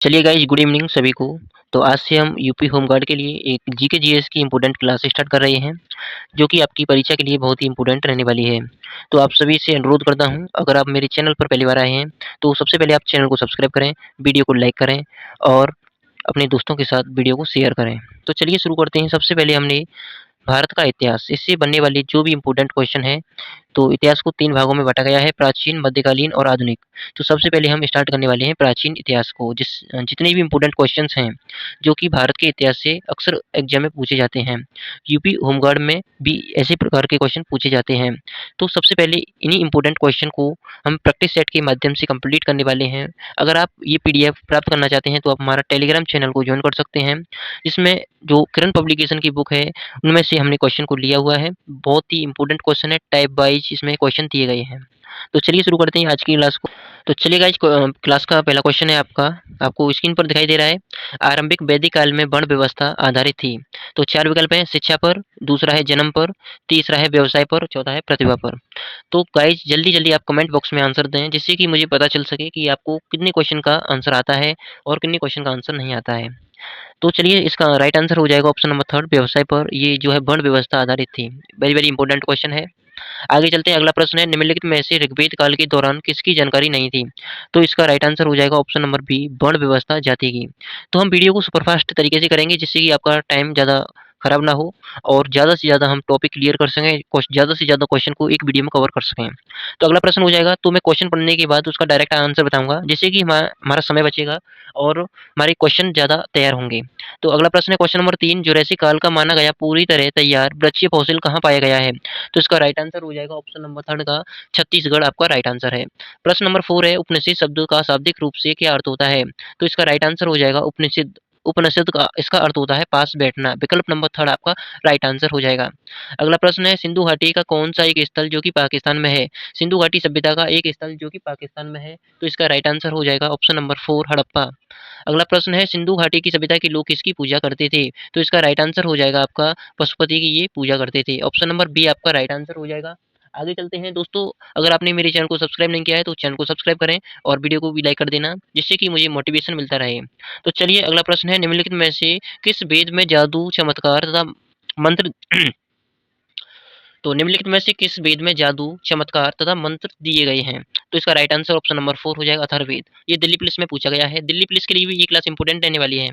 चलिए guys, good evening सभी को। तो आज से हम यूपी होमगार्ड के लिए एक जीके जीएस की इम्पोर्टेंट क्लास स्टार्ट कर रहे हैं, जो कि आपकी परीक्षा के लिए बहुत ही इम्पोर्टेंट रहने वाली है। तो आप सभी से अनुरोध करता हूं, अगर आप मेरे चैनल पर पहली बार आए हैं, तो सबसे पहले आप चैनल को सब्सक्राइब करें, वीडियो को लाइक करें और अपने दोस्तों के साथ वीडियो को शेयर करें। तो चलिए शुरू करते हैं। सबसे पहले हमने भारत का इतिहास, इससे बनने वाले जो भी इम्पोर्टेंट क्वेश्चन है, तो इतिहास को 3 भागों में बाँटा गया है, प्राचीन, मध्यकालीन और आधुनिक। तो सबसे पहले हम स्टार्ट करने वाले हैं प्राचीन इतिहास को, जितने भी इम्पोर्टेंट क्वेश्चन्स हैं, जो कि भारत के इतिहास से अक्सर एग्ज़ाम में पूछे जाते हैं। यूपी होमगार्ड में भी ऐसे प्रकार के क्वेश्चन पूछे जाते हैं। तो सबसे पहले इन्हीं इम्पोर्टेंट क्वेश्चन को हम प्रैक्टिस सेट के माध्यम से कंप्लीट करने वाले हैं। अगर आप ये पीडीएफ प्राप्त करना चाहते हैं, तो आप हमारा टेलीग्राम चैनल को जॉइन कर सकते हैं। इसमें जो किरण पब्लिकेशन की बुक है, उनमें से हमने क्वेश्चन को लिया हुआ है। बहुत ही इंपॉर्टेंट क्वेश्चन है, टाइप वाइज इसमें क्वेश्चन दिए गए हैं। तो चलिए शुरू करते हैं आज की क्लास को। तो चलिए गाइस, क्लास का पहला क्वेश्चन है आपका, आपको स्क्रीन पर दिखाई दे रहा है। आरंभिक वैदिक काल में वर्ण व्यवस्था आधारित थी। तो 4 विकल्प हैं, शिक्षा पर, दूसरा है जन्म पर, तीसरा है व्यवसाय पर, चौथा है प्रतिभा पर। तो गाइस जल्दी-जल्दी आप कमेंट बॉक्स में आंसर दें, जिससे कि मुझे पता चल सके कि आपको कितने क्वेश्चन का आंसर आता है और कितने क्वेश्चन का आंसर नहीं आता है। तो चलिए, इसका राइट आंसर हो जाएगा ऑप्शन नंबर थर्ड, व्यवसाय पर। ये जो है वर्ण व्यवस्था आधारित थी। वेरी वेरी इंपॉर्टेंट क्वेश्चन है। आगे चलते हैं, अगला प्रश्न है, निम्नलिखित में से ऋग्वेद काल के दौरान किसकी जानकारी नहीं थी? तो इसका राइट आंसर हो जाएगा ऑप्शन नंबर बी, वर्ण व्यवस्था जाति की। तो हम वीडियो को सुपरफास्ट तरीके से करेंगे, जिससे कि आपका टाइम ज़्यादा खराब ना हो और ज़्यादा से ज़्यादा हम टॉपिक क्लियर कर सकें, ज़्यादा से ज़्यादा क्वेश्चन को एक वीडियो में कवर कर सकें। तो अगला प्रश्न हो जाएगा, तो मैं क्वेश्चन पढ़ने के बाद उसका डायरेक्ट आंसर बताऊंगा, जिससे कि हमारा समय बचेगा और हमारे क्वेश्चन ज़्यादा तैयार होंगे। तो अगला प्रश्न है क्वेश्चन नंबर 3, जुरासिक काल का माना गया पूरी तरह तैयार वृक्षीय फॉसिल कहाँ पाया गया है? तो इसका राइट आंसर हो जाएगा ऑप्शन नंबर थर्ड का, छत्तीसगढ़ आपका राइट आंसर है। प्रश्न नंबर 4 है, उपनिषद शब्द का शाब्दिक रूप से क्या अर्थ होता है? तो इसका राइट आंसर हो जाएगा उपनिषद। उपनिषद का इसका अर्थ होता है पास बैठना। विकल्प नंबर थर्ड आपका राइट आंसर हो जाएगा। अगला प्रश्न है, सिंधु घाटी का कौन सा एक स्थल जो कि पाकिस्तान में है? सिंधु घाटी सभ्यता का एक स्थल जो कि पाकिस्तान में है, तो इसका राइट आंसर हो जाएगा ऑप्शन नंबर 4, हड़प्पा। अगला प्रश्न है, सिंधु घाटी की सभ्यता के लोग किसकी पूजा करते थे? तो इसका राइट आंसर हो जाएगा आपका पशुपति की ये पूजा करते थे। ऑप्शन नंबर बी आपका राइट आंसर हो जाएगा। आगे चलते हैं दोस्तों, अगर आपने मेरे चैनल को सब्सक्राइब नहीं किया है, तो चैनल को सब्सक्राइब करें और वीडियो को भी लाइक कर देना, जिससे कि मुझे मोटिवेशन मिलता रहे। तो चलिए, अगला प्रश्न है, निम्नलिखित में से किस वेद में जादू, चमत्कार तथा मंत्र तो निम्नलिखित में से किस वेद में जादू, चमत्कार तथा मंत्र दिए गए हैं? तो इसका राइट आंसर ऑप्शन नंबर 4 हो जाएगा, अथर्ववेद। ये दिल्ली पुलिस में पूछा गया है। दिल्ली पुलिस के लिए भी ये क्लास इंपॉर्टेंट रहने वाली है।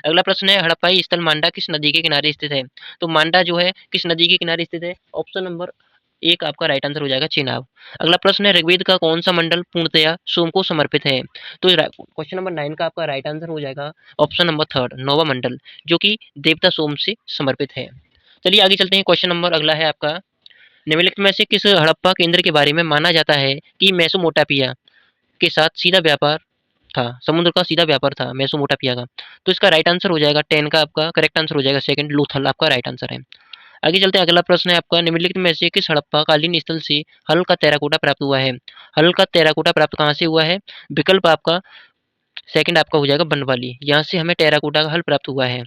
अगला प्रश्न है, हड़प्पाई स्थल मांडा किस नदी के किनारे स्थित है? तो मांडा जो है किस नदी के किनारे स्थित है? ऑप्शन नंबर 1 आपका राइट आंसर हो जाएगा, चेनाब। अगला प्रश्न है, ऋग्वेद का कौन सा मंडल पूर्णतया सोम को समर्पित है? तो क्वेश्चन नंबर 9 का आपका राइट आंसर हो जाएगा ऑप्शन नंबर थर्ड, नौवा मंडल, जो कि देवता सोम से समर्पित है। चलिए आगे चलते हैं, क्वेश्चन नंबर अगला है आपका, निम्नलिखित में से किस हड़प्पा केंद्र के बारे में माना जाता है कि मेसोपोटामिया के साथ सीधा व्यापार था, समुद्र का सीधा व्यापार था मेसोपोटामिया का? तो इसका राइट आंसर हो जाएगा 10 का आपका करेक्ट आंसर हो जाएगा सेकंड, लोथल आपका राइट आंसर है। आगे चलते हैं, अगला प्रश्न है आपका, निम्नलिखित में से किस हड़प्पा कालीन स्थल से हल का टेराकोटा प्राप्त हुआ है? हल का टेराकोटा प्राप्त कहाँ से हुआ है? विकल्प आपका सेकंड आपका हो जाएगा बनवाली, यहाँ से हमें टेराकोटा का हल प्राप्त हुआ है।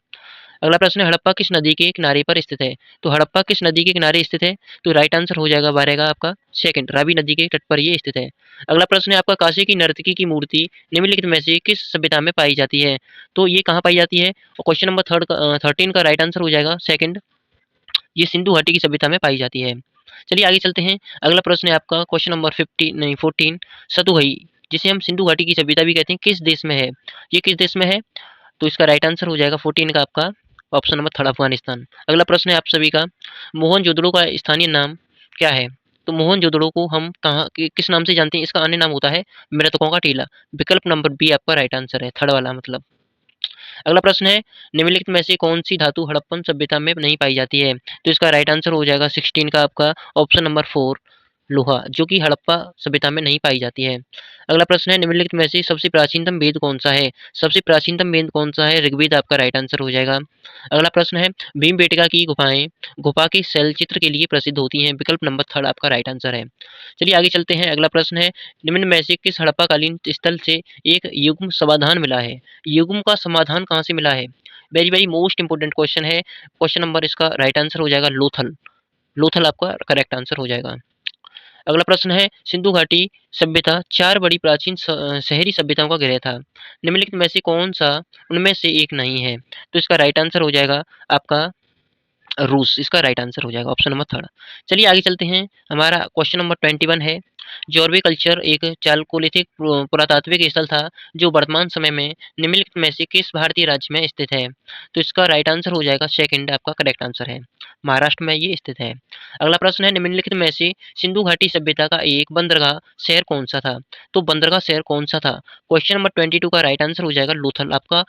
अगला प्रश्न है, हड़प्पा किस नदी के किनारे पर स्थित है? तो हड़प्पा किस नदी के किनारे स्थित है? तो राइट आंसर हो जाएगा बारेगा आपका सेकंड, रावी नदी के तट पर ये स्थित है। अगला प्रश्न है आपका, काशी की नर्तकी की मूर्ति निम्नलिखित में से किस सभ्यता में पाई जाती है? तो ये कहाँ पाई जाती है? और क्वेश्चन नंबर 13 का राइट आंसर हो जाएगा सेकंड, ये सिंधु घाटी की सभ्यता में पाई जाती है। चलिए आगे चलते हैं, अगला प्रश्न है आपका क्वेश्चन नंबर 14, सतुहई, जिसे हम सिंधु घाटी की सभ्यता भी कहते हैं, किस देश में है? ये किस देश में है? तो इसका राइट आंसर हो जाएगा 14 का आपका ऑप्शन नंबर थर्ड, अफगानिस्तान। अगला प्रश्न है आप सभी का, मोहनजोदड़ो का स्थानीय नाम क्या है? तो मोहनजोदड़ो को हम कहाँ किस नाम से जानते हैं? इसका अन्य नाम होता है मृतकों का टीला। विकल्प नंबर बी आपका राइट आंसर है, थर्ड वाला मतलब। अगला प्रश्न है, निम्नलिखित में से कौन सी धातु हड़प्पन सभ्यता में नहीं पाई जाती है? तो इसका राइट आंसर हो जाएगा 16 का आपका ऑप्शन नंबर 4, लोहा, जो कि हड़प्पा सभ्यता में नहीं पाई जाती है। अगला प्रश्न है, निम्नलिखित में से सबसे प्राचीनतम वेद कौन सा है? सबसे प्राचीनतम वेद कौन सा है? ऋग्वेद आपका राइट आंसर हो जाएगा। अगला प्रश्न है, भीमबेटका की गुफाएं गुफा के शैलचित्र के लिए प्रसिद्ध होती हैं। विकल्प नंबर थर्ड आपका राइट आंसर है। चलिए आगे चलते हैं, अगला प्रश्न है, निम्न में से किस हड़प्पाकालीन स्थल से एक युग्म समाधान मिला है? युग्म का समाधान कहाँ से मिला है? Very very most important question है। क्वेश्चन नंबर इसका राइट आंसर हो जाएगा लोथल। लोथल आपका करेक्ट आंसर हो जाएगा। अगला प्रश्न है सिंधु घाटी सभ्यता 4 बड़ी प्राचीन शहरी सभ्यताओं का घेरा था। निम्नलिखित में से कौन-सा उनमें से एक नहीं है? तो इसका राइट आंसर हो जाएगा आपका रूस, इसका राइट आंसर हो जाएगा ऑप्शन नंबर थर्ड। चलिए आगे चलते हैं। हमारा क्वेश्चन नंबर 21 है। जॉर्वे कल्चर एक चालकोलिथिक पुरातात्विक स्थल था जो वर्तमान समय में निम्नलिखित में से किस भारतीय राज्य में स्थित है? तो इसका राइट आंसर हो जाएगा सेकंड, आपका करेक्ट आंसर है। महाराष्ट्र में ये स्थित है। अगला प्रश्न है निम्नलिखित में से सिंधु घाटी सभ्यता का एक बंदरगाह शहर कौन सा था? तो बंदरगाह शहर कौन सा था? क्वेश्चन नंबर 22 का राइट आंसर हो जाएगा लोथल, आपका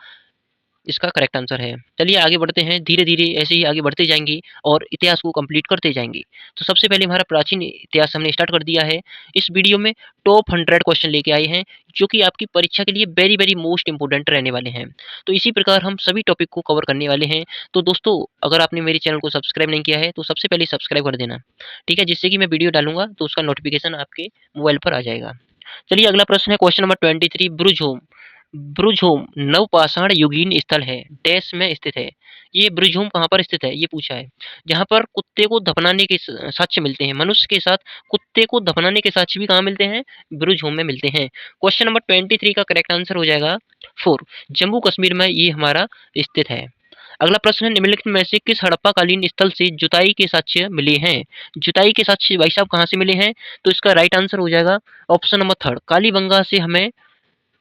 इसका करेक्ट आंसर है। चलिए आगे बढ़ते हैं, धीरे-धीरे ऐसे ही आगे बढ़ते जाएँगे और इतिहास को कंप्लीट करते जाएँगे। तो सबसे पहले हमारा प्राचीन इतिहास हमने स्टार्ट कर दिया है। इस वीडियो में टॉप 100 क्वेश्चन लेके आए हैं, जो कि आपकी परीक्षा के लिए वेरी, वेरी मोस्ट इम्पोर्टेंट रहने वाले हैं। तो इसी प्रकार हम सभी टॉपिक को कवर करने वाले हैं। तो दोस्तों, अगर आपने मेरे चैनल को सब्सक्राइब नहीं किया है, तो सबसे पहले सब्सक्राइब कर देना, ठीक है? जिससे कि मैं वीडियो डालूँगा, तो उसका नोटिफ़िकेशन आपके मोबाइल पर आ जाएगा। चलिए अगला प्रश्न है क्वेश्चन नंबर 23 ब्रुज होम। ब्रुज होम नवपाषाण युगीन स्थल है, डैश में स्थित है। ये ब्रुज होम कहाँ पर स्थित है? ये पूछा है। जहाँ पर कुत्ते को दफनाने के साक्ष्य मिलते हैं। मनुष्य के साथ कुत्ते को दफनाने के साक्ष्य भी कहाँ मिलते हैं? ब्रुज होम में मिलते हैं। क्वेश्चन नंबर 23 का करेक्ट आंसर हो जाएगा 4। जम्मू कश्मीर में ये हमारा स्थित है। अगला प्रश्न है निम्नलिखित में से किस हड़प्पा कालीन स्थल से जुताई के साक्ष्य मिले हैं? जुताई के साक्ष्य भाई साहब कहाँ से मिले हैं? तो इसका राइट आंसर हो जाएगा ऑप्शन नंबर थर्ड, कालीबंगा से हमें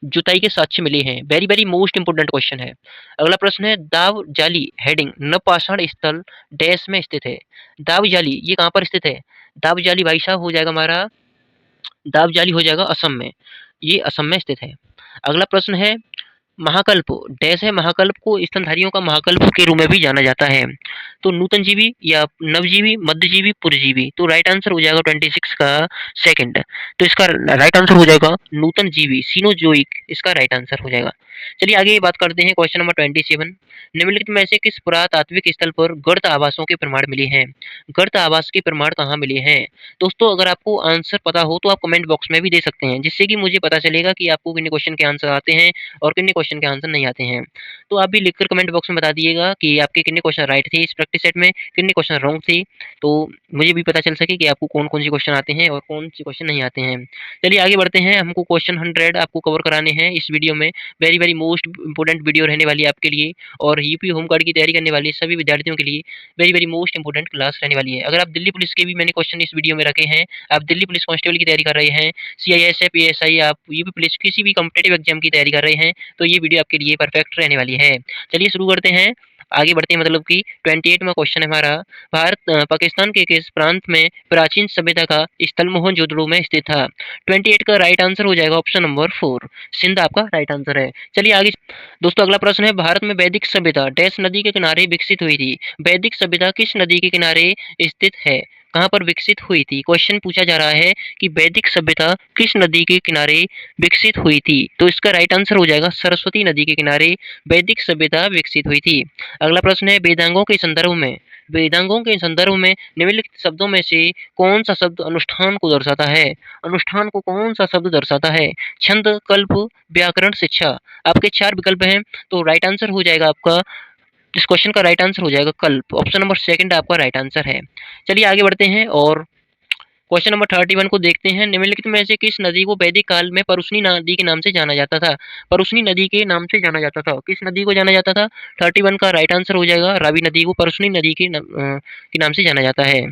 जुताई के साक्ष्य मिले हैं। Very very most important question है। अगला प्रश्न है दाव जाली हेडिंग नवपाषाण स्थल डैश में स्थित है। दाव जाली ये कहाँ पर स्थित है? दाव जाली भाई साहब हो जाएगा हमारा, दाव जाली हो जाएगा असम में। ये असम में स्थित है। अगला प्रश्न है महाकल्प डैश है। महाकल्प को स्तनधारियों का महाकल्प के रूप में भी जाना जाता है। तो नूतनजीवी या नवजीवी, मध्यजीवी, पुरजीवी। तो राइट आंसर हो जाएगा 26 का सेकंड। तो इसका राइट आंसर हो जाएगा नूतनजीवी, सीनोजोइक, इसका राइट आंसर हो जाएगा। चलिए आगे बात करते हैं क्वेश्चन नंबर 27। निम्नलिखित में से किस पुरातात्विक स्थल पर गर्त आवासों के प्रमाण मिले हैं? गर्त आवास के प्रमाण कहाँ मिले हैं? दोस्तों, अगर आपको आंसर पता हो तो आप कमेंट बॉक्स में भी दे सकते हैं, जिससे कि मुझे पता चलेगा कि आपको कितने क्वेश्चन के आंसर आते हैं और कितने क्वेश्चन के आंसर नहीं आते हैं। तो आप भी लिखकर कमेंट बॉक्स में बता दीजिएगा कि आपके कितने क्वेश्चन राइट थे इस प्रैक्टिस सेट में, कितने क्वेश्चन रॉन्ग थे। तो मुझे भी पता चल सके कि आपको कौन-कौन से क्वेश्चन आते हैं और कौन से क्वेश्चन नहीं आते हैं। चलिए आगे बढ़ते हैं, हमको क्वेश्चन 100 आपको कवर कराने हैं इस वीडियो में। Very, very most important video रहने वाली है आपके लिए और यूपी होम गार्ड की तैयारी करने वाले सभी विद्यार्थियों के लिए very, very most important class रहने वाली है। अगर आप दिल्ली पुलिस के भी मैंने क्वेश्चन इस वीडियो में रखे हैं, आप दिल्ली पुलिस कांस्टेबल की तैयारी कर रहे हैं, सीआईएसएफ, एएसआई, आप यूपी पुलिस किसी भी कॉम्पिटिटिव एग्जाम की तैयारी कर रहे हैं, तो ये वीडियो आपके लिए परफेक्ट रहने वाली है। चलिए शुरू करते हैं, आगे बढ़ते हैं। मतलब कि 28वां क्वेश्चन है हमारा, भारत पाकिस्तान के किस प्रांत में प्राचीन सभ्यता का स्थल मोहनजोदड़ो में स्थित था? 28 का राइट आंसर हो जाएगा ऑप्शन नंबर 4, सिंध आपका राइट आंसर है। चलिए आगे दोस्तों, अगला प्रश्न है भारत में वैदिक सभ्यता डैश नदी के किनारे विकसित हुई थी? वैदिक सभ्यता किस नदी के किनारे स्थित है? कहाँ पर विकसित हुई थी? क्वेश्चन पूछा जा रहा है कि वैदिक सभ्यता किस नदी के किनारे विकसित हुई थी? तो इसका राइट आंसर हो जाएगा सरस्वती नदी के किनारे वैदिक सभ्यता विकसित हुई थी। अगला प्रश्न है वेदांगों के संदर्भ में निम्नलिखित शब्दों में से कौन सा शब्द अनुष्ठान को दर्शाता है? अनुष्ठान को कौन सा शब्द दर्शाता है? छंद, कल्प, व्याकरण, शिक्षा। आपके 4 विकल्प हैं, तो राइट आंसर हो जाएगा आपका, इस क्वेश्चन का राइट आंसर हो जाएगा कल्प, ऑप्शन नंबर सेकंड आपका राइट आंसर है। चलिए आगे बढ़ते हैं और क्वेश्चन नंबर 31 को देखते हैं। निम्नलिखित में से किस नदी को वैदिक काल में परुष्णी नदी के नाम से जाना जाता था? परुष्णी नदी के नाम से जाना जाता था। किस नदी को जाना जाता था? 31 का राइट आंसर हो जाएगा रावी नदी को परुष्णी नदी के नाम से जाना जाता है।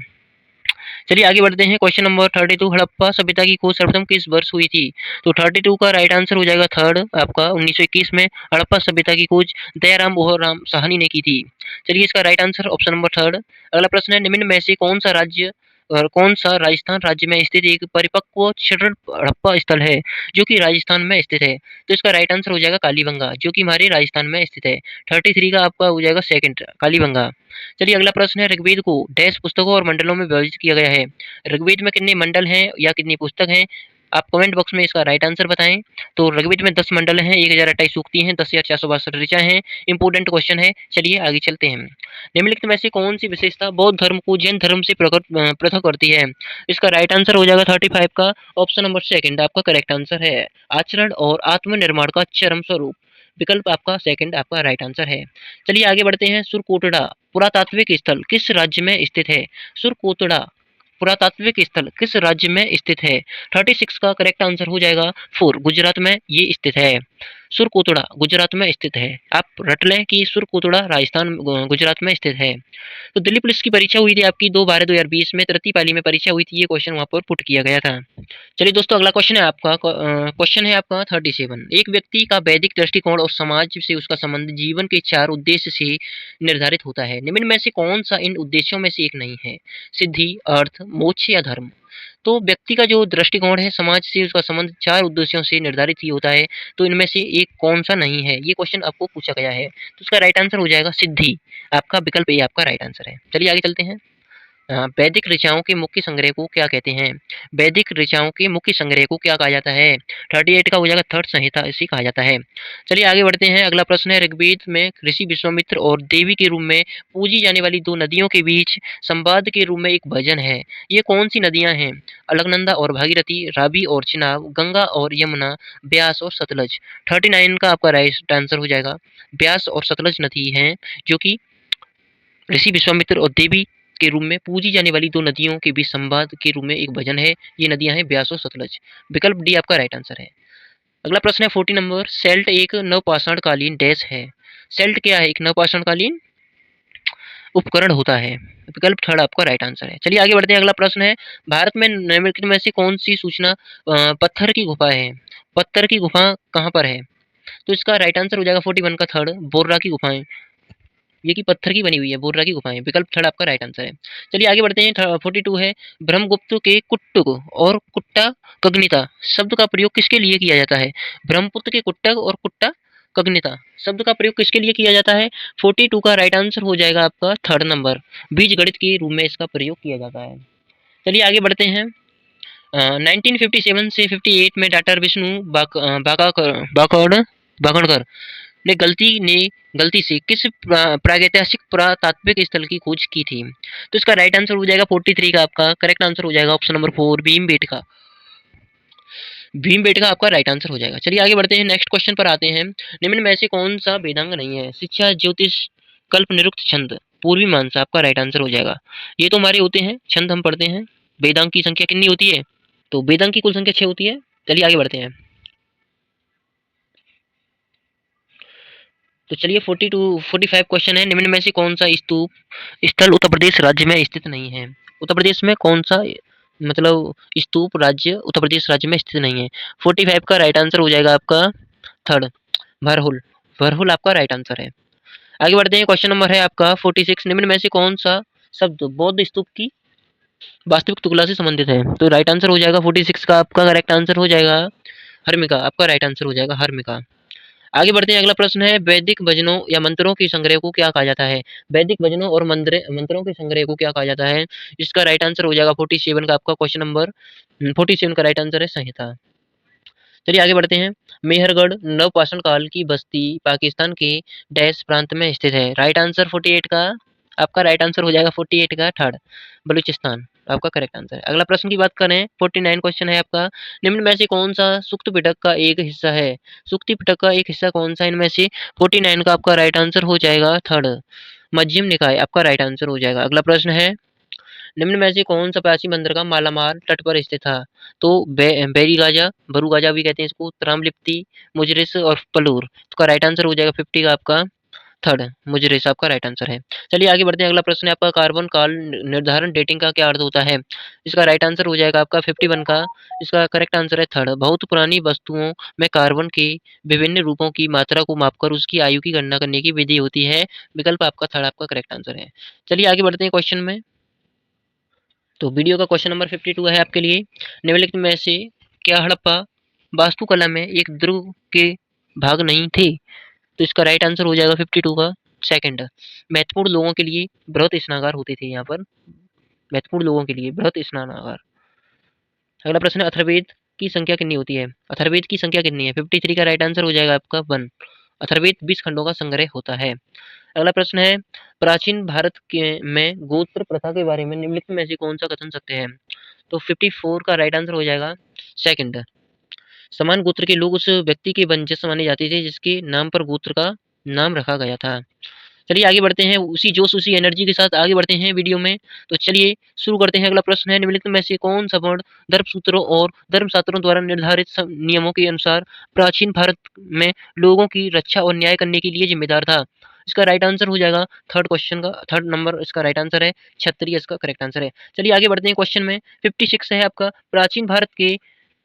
चलिए आगे बढ़ते हैं। क्वेश्चन नंबर 32 हड़प्पा सभ्यता की खोज सर्वप्रथम किस वर्ष हुई थी? तो 32 का राइट आंसर हो जाएगा थर्ड आपका 1921 में हड़प्पा सभ्यता की खोज दयाराम बोहराम साहनी ने की थी। चलिए इसका right answer option number third. अगला प्रश्न है निम्न में से कौन सा राज्य और कौन सा राजस्थान राज्य में स्थित एक परिपक्व क्षरण हड़प्पा स्थल है जो कि राजस्थान में स्थित है? तो इसका राइट आंसर हो जाएगा कालीबंगा, जो कि हमारे राजस्थान में स्थित है। 33 का आपका हो जाएगा सेकंड कालीबंगा। चलिए अगला प्रश्न है ऋग्वेद को डैश पुस्तकों और मंडलों में विभाजित किया गया है? ऋग्वेद में कितने मंडल हैं या कितनी पुस्तक हैं? आप कमेंट बॉक्स में इसका राइट आंसर बताएं। तो ऋग्वेद में 10 मंडल हैं, 1028 सूक्ति हैं, 10,462 ऋचा हैं। इंपोर्टेंट क्वेश्चन है। चलिए आगे चलते हैं। निम्नलिखित में से कौन सी विशेषता बौद्ध धर्म को जैन धर्म से पृथक करती है? इसका राइट आंसर हो जाएगा 35 का ऑप्शन नंबर सेकंड आपका करेक्ट आंसर है। आचरण और आत्मनिर्माण का चरम स्वरूप, विकल्प आपका सेकंड आपका राइट आंसर है। चलिए आगे बढ़ते हैं। सुरकोटड़ा पुरातात्विक स्थल किस राज्य में स्थित है? सुरकोटड़ा पुरातात्विक स्थल किस राज्य में स्थित है? 36 का करेक्ट आंसर हो जाएगा 4, गुजरात में ये स्थित है। सुरकोटड़ा गुजरात में स्थित है। आप रट लें कि सुरकोटड़ा राजस्थान गुजरात में स्थित है। तो दिल्ली पुलिस की परीक्षा हुई थी आपकी 2/12/2020 में, तृतीय पाली में परीक्षा हुई थी, ये क्वेश्चन वहां पर पुट किया गया था। चलिए दोस्तों, अगला क्वेश्चन है आपका। क्वेश्चन है आपका 37। एक व्यक्ति का वैदिक दृष्टिकोण और समाज से उसका संबंध जीवन के 4 उद्देश्य से निर्धारित होता है। निम्न में से कौन सा इन उद्देश्यों में से एक नहीं है? सिद्धि, अर्थ, मोक्ष या धर्म? तो व्यक्ति का जो दृष्टिकोण है, समाज से उसका संबंध 4 उद्देश्यों से निर्धारित ही होता है, तो इनमें से एक कौन-सा नहीं है? ये क्वेश्चन आपको पूछा गया है। तो इसका राइट आंसर हो जाएगा सिद्धि। आपका विकल्प ए आपका राइट आंसर है। चलिए आगे चलते हैं। वैदिक ऋचाओं के मुख्य संग्रह को क्या कहते हैं? वैदिक ऋचाओं के मुख्य संग्रह को क्या कहा जाता है? 38 का हो जाएगा थर्ड संहिता, इसे कहा जाता है। चलिए आगे बढ़ते हैं। अगला प्रश्न है, ऋग्वेद में ऋषि विश्वामित्र और देवी के रूप में पूजी जाने वाली 2 नदियों के बीच संवाद के रूप में एक भजन है। ये कौन सी नदियां हैं? अलकनंदा और भागीरथी, रावी और चिनाब, गंगा और यमुना, ब्यास और सतलज। 39 का आपका राइट आंसर हो जाएगा। ब्यास और सतलज नदी हैं, जो कि ऋषि विश्वामित्र और देवी के रूप में पूजी जाने वाली 2 नदियों के बीच संवाद के रूप में एक भजन है। ये नदियां हैं ब्यास और सतलज। विकल्प डी आपका राइट आंसर है। अगला प्रश्न है 40 नंबर। सेल्ट एक नवपाषाणकालीन डैश है। सेल्ट क्या है? एक नवपाषाणकालीन उपकरण होता है। विकल्प थर्ड आपका राइट आंसर है। चलिए आगे बढ़ते हैं। अगला प्रश्न है, भारत में निम्नलिखित में से कौन सी सूचना पत्थर की गुफा है? पत्थर की गुफा कहाँ पर है? तो इसका राइट आंसर हो जाएगा 41 का थर्ड, बोर्रा की गुफाएं। ये कि पत्थर की बनी हुई है, बोर्रा की गुफाएं। विकल्प थर्ड आपका राइट आंसर है। चलिए आगे बढ़ते हैं। 42 है, ब्रह्मगुप्त के कुट्टक और कुट्टा कग्निता शब्द का प्रयोग किसके लिए किया जाता है? ब्रह्मपुत्र के कुट्टक और कुट्टा कग्निता शब्द का प्रयोग किसके लिए किया जाता है? 42 का राइट आंसर हो जाएगा आपका थर्ड नंबर, बीज गणित के रूप में इसका प्रयोग किया जाता है। चलिए आगे बढ़ते हैं। 1957 से 58 में डॉक्टर विष्णु बाकड़कर ने गलती से किस प्रागैतिहासिक पुरातात्विक स्थल की खोज की थी? तो इसका राइट आंसर हो जाएगा 43 का आपका करेक्ट आंसर हो जाएगा ऑप्शन नंबर 4, भीमबेटका। भीमबेटका आपका राइट आंसर हो जाएगा। चलिए आगे बढ़ते हैं, नेक्स्ट क्वेश्चन पर आते हैं। निम्न में से कौन सा वेदांग नहीं है? शिक्षा, ज्योतिष, कल्प निरुक्त, छंद, पूर्वी मीमांसा आपका राइट आंसर हो जाएगा। ये तो हमारे होते हैं, छंद हम पढ़ते हैं। वेदांग की संख्या कितनी होती है? तो वेदांग की कुल संख्या 6 होती है। चलिए आगे बढ़ते हैं। तो चलिए 45 क्वेश्चन है। निम्न में से कौन सा स्तूप स्थल उत्तर प्रदेश राज्य में स्थित नहीं है? उत्तर प्रदेश में कौन सा मतलब स्तूप राज्य उत्तर प्रदेश राज्य में स्थित नहीं है? 45 का राइट आंसर हो जाएगा आपका थर्ड, भरहुल। भरहुल आपका राइट आंसर है। आगे बढ़ते हैं। क्वेश्चन नंबर है आपका 46। निम्न में से कौन सा शब्द बौद्ध स्तूप की वास्तविक तुलना से संबंधित है? तो राइट आंसर हो जाएगा 46 का आपका करेक्ट आंसर हो जाएगा हर्मिका। आपका राइट आंसर हो जाएगा हर्मिका। आगे बढ़ते हैं। अगला प्रश्न है, वैदिक भजनों या मंत्रों के संग्रह को क्या कहा जाता है? वैदिक भजनों और मंत्रों के संग्रह को क्या कहा जाता है? इसका राइट आंसर हो जाएगा 47 का आपका क्वेश्चन नंबर 47 का राइट आंसर है संहिता। चलिए आगे बढ़ते हैं। मेहरगढ़ नवपाषाण काल की बस्ती पाकिस्तान के डैश प्रांत में स्थित है। राइट आंसर 48 का आपका राइट आंसर हो जाएगा 48 का थर्ड, बलूचिस्तान। आपका करेक्ट आंसर है। अगला प्रश्न की बात करें, 49 क्वेश्चन है आपका। निम्न में से कौन सा सुक्त पिटक का एक हिस्सा है? सुक्ति पिटक का एक हिस्सा कौन सा इनमें से? 49 का आपका राइट आंसर हो जाएगा थर्ड, मध्यम निकाय। आपका राइट आंसर हो जाएगा। अगला प्रश्न है, निम्न में से कौन सा प्राचीन बंदरगाह मालामाल तट पर स्थित था? तो बैरीगाजा, बरूगाजा भी कहते हैं इसको, त्रामलिप्ति, मुजरिस और पलूर। इसका राइट आंसर हो जाएगा 50 का आपका थर्ड, मुजरिस आपका राइट आंसर है। चलिए आगे बढ़ते हैं। अगला प्रश्न है आपका, कार्बन काल निर्धारण डेटिंग का क्या अर्थ होता है? इसका राइट आंसर हो जाएगा आपका 51 का। इसका करेक्ट आंसर है थर्ड, बहुत पुरानी वस्तुओं में कार्बन के विभिन्न रूपों की मात्रा को मापकर उसकी आयु की गणना करने की विधि होती है। विकल्प आपका थर्ड आपका करेक्ट आंसर है। चलिए आगे बढ़ते हैं क्वेश्चन में। तो वीडियो का क्वेश्चन नंबर 52 है आपके लिए। निम्नलिखित में से क्या हड़प्पा वास्तुकला में एक दुर्ग के भाग नहीं थे? तो इसका राइट आंसर हो जाएगा 52 का सेकंड, महत्वपूर्ण लोगों के लिए बृहत स्नानागार होते थे यहाँ पर। महत्वपूर्ण लोगों के लिए बृहत स्नानागार। अगला प्रश्न है, अथर्ववेद की संख्या कितनी होती है? अथर्ववेद की संख्या कितनी है? 53 का राइट आंसर हो जाएगा आपका 1। अथर्ववेद 20 खंडों का संग्रह होता है। अगला प्रश्न है, प्राचीन भारत के में गोत्र प्रथा के बारे में निम्नलिखित में से कौन सा कथन सत्य है? तो 54 का राइट आंसर हो जाएगा सेकंड, समान गोत्र के लोग उस व्यक्ति के वंशज माने जाते थे जिसके नाम पर गोत्र का नाम रखा गया था। चलिए आगे बढ़ते हैं, उसी जोश उसी एनर्जी के साथ आगे बढ़ते हैं वीडियो में। तो चलिए शुरू करते हैं। अगला प्रश्न है, निम्नलिखित में से कौन सा वर्ण धर्मसूत्रों और धर्मशास्त्रों द्वारा निर्धारित नियमों के अनुसार प्राचीन भारत में लोगों की रक्षा और न्याय करने के लिए जिम्मेदार था? इसका राइट आंसर हो जाएगा थर्ड क्वेश्चन का, थर्ड नंबर इसका राइट आंसर है, क्षत्रिय इसका करेक्ट आंसर है। चलिए आगे बढ़ते हैं क्वेश्चन में। 56 है आपका, प्राचीन भारत के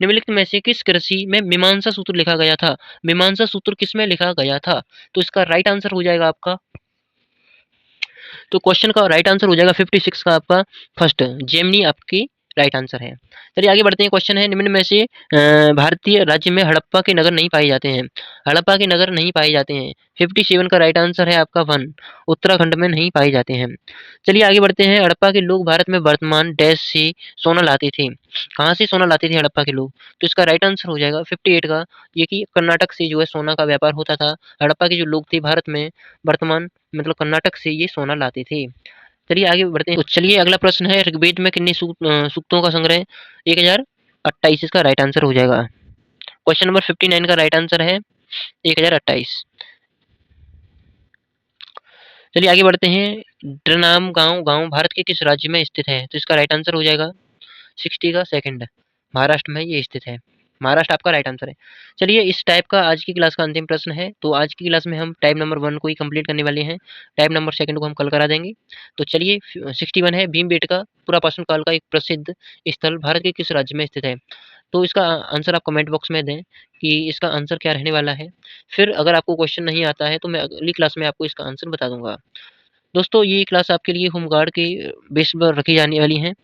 निम्नलिखित में से किस कृषि में मीमांसा सूत्र लिखा गया था? मीमांसा सूत्र किस में लिखा गया था? तो इसका राइट आंसर हो जाएगा आपका, तो क्वेश्चन का राइट आंसर हो जाएगा 56 का आपका फर्स्ट जेमिनी आपकी राइट आंसर है। चलिए आगे बढ़ते हैं। क्वेश्चन है, निम्न में से भारतीय राज्य में हड़प्पा के नगर नहीं पाए जाते हैं? हड़प्पा के नगर नहीं पाए जाते हैं। 57 का राइट आंसर है आपका 1, उत्तराखंड में नहीं पाए जाते हैं। चलिए आगे बढ़ते हैं। हड़प्पा के लोग भारत में वर्तमान डैश से सोना लाते थे? कहाँ से सोना लाते थे हड़प्पा के लोग? तो इसका राइट आंसर हो जाएगा 58 का, ये कि कर्नाटक से जो है सोना का व्यापार होता था। हड़प्पा के जो लोग थे भारत में वर्तमान मतलब कर्नाटक से ये सोना लाते थे। चलिए आगे बढ़ते हैं। तो चलिए अगला प्रश्न है, ऋग्वेद में कितने सूक्तों का संग्रह है? 1028 इसका राइट आंसर हो जाएगा। क्वेश्चन नंबर 59 का राइट आंसर है 1028। चलिए आगे बढ़ते हैं। डरनाम गांव भारत के किस राज्य में स्थित है? तो इसका राइट आंसर हो जाएगा 60 का सेकंड, महाराष्ट्र में ये स्थित है। महाराष्ट्र आपका राइट आंसर है। चलिए इस टाइप का आज की क्लास का अंतिम प्रश्न है। तो आज की क्लास में हम टाइप नंबर 1 को ही कंप्लीट करने वाले हैं। टाइप नंबर 2 को हम कल करा देंगे। तो चलिए 61 है, भीमबेटका पुरापाषाण काल का एक प्रसिद्ध स्थल भारत के किस राज्य में स्थित है? तो इसका आंसर आप कमेंट बॉक्स में दें कि इसका आंसर क्या रहने वाला है। फिर अगर आपको क्वेश्चन नहीं आता है तो मैं अगली क्लास में आपको इसका आंसर बता दूँगा। दोस्तों ये क्लास आपके लिए होमगार्ड के बेस पर रखी जाने वाली है।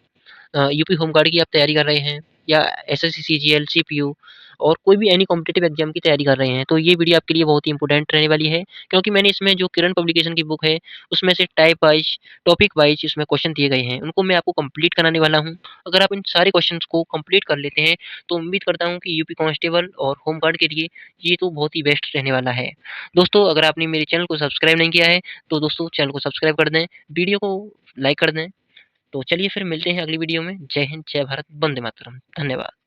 यूपी होमगार्ड की आप तैयारी कर रहे हैं या एसएससी सीजीएल सीपीयू और कोई भी एनी कॉम्पिटिटिव एग्जाम की तैयारी कर रहे हैं, तो ये वीडियो आपके लिए बहुत ही इंपॉर्टेंट रहने वाली है, क्योंकि मैंने इसमें जो किरण पब्लिकेशन की बुक है उसमें से टाइप वाइज टॉपिक वाइज इसमें क्वेश्चन दिए गए हैं, उनको मैं आपको कंप्लीट कराने वाला हूं। अगर आप इन सारे क्वेश्चंस को कंप्लीट कर लेते हैं तो उम्मीद करता हूं कि यूपी कांस्टेबल और होमगार्ड के लिए ये तो बहुत ही बेस्ट रहने वाला है। दोस्तों अगर आपने मेरे चैनल को सब्सक्राइब नहीं किया है तो दोस्तों चैनल को सब्सक्राइब कर दें, वीडियो को लाइक कर दें। तो चलिए फिर मिलते हैं अगली वीडियो में। जय हिंद, जय भारत, वंदे मातरम। धन्यवाद।